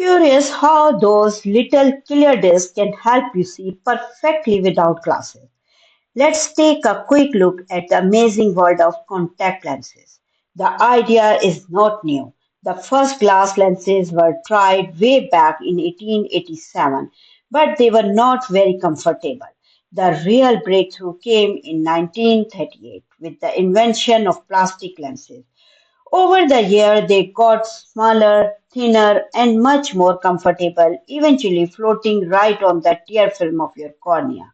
Curious how those little clear discs can help you see perfectly without glasses. Let's take a quick look at the amazing world of contact lenses. The idea is not new. The first glass lenses were tried way back in 1887, but they were not very comfortable. The real breakthrough came in 1938 with the invention of plastic lenses. Over the year, they got smaller, thinner, and much more comfortable, eventually floating right on the tear film of your cornea.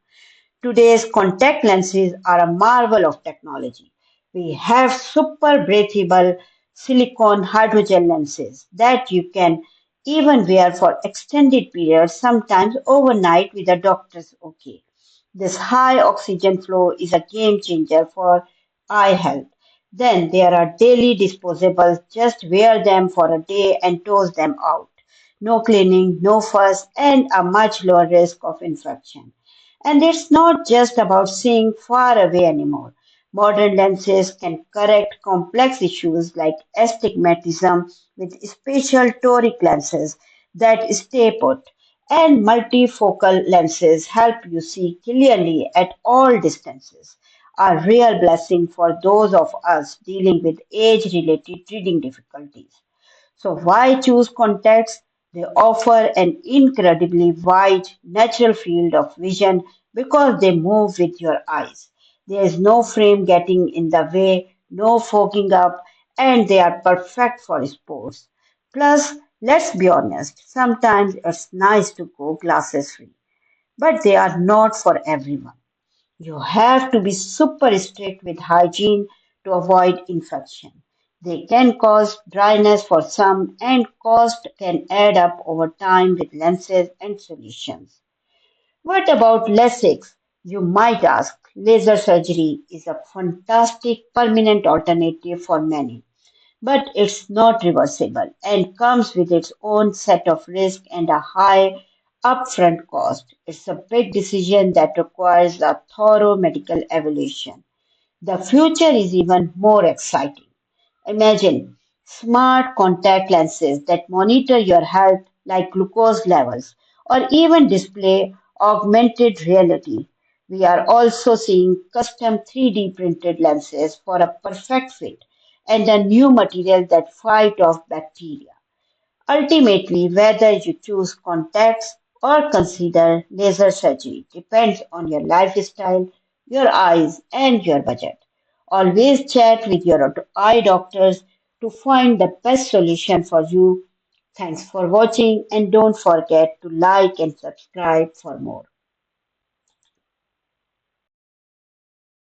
Today's contact lenses are a marvel of technology. We have super breathable silicone hydrogel lenses that you can even wear for extended periods, sometimes overnight with a doctor's okay. This high oxygen flow is a game changer for eye health. Then there are daily disposables. Just wear them for a day and toss them out. No cleaning, no fuss, and a much lower risk of infection. And it's not just about seeing far away anymore. Modern lenses can correct complex issues like astigmatism with special toric lenses that stay put. And multifocal lenses help you see clearly at all distances. A real blessing for those of us dealing with age related reading difficulties. So why choose contacts? They offer an incredibly wide natural field of vision because they move with your eyes. There is no frame getting in the way, no fogging up, and they are perfect for sports. Plus, let's be honest, sometimes it's nice to go glasses free, but they are not for everyone. You have to be super strict with hygiene to avoid infection. They can cause dryness for some, and cost can add up over time with lenses and solutions. What about LASIK? You might ask. Laser surgery is a fantastic permanent alternative for many, but it's not reversible and comes with its own set of risks and a high upfront cost. It's a big decision that requires a thorough medical evaluation. The future is even more exciting. Imagine smart contact lenses that monitor your health like glucose levels or even display augmented reality. We are also seeing custom 3D printed lenses for a perfect fit and a new material that fight off bacteria. Ultimately, whether you choose contacts or consider laser surgery depends on your lifestyle, your eyes, and your budget. Always chat with your eye doctors to find the best solution for you. Thanks for watching and don't forget to like and subscribe for more.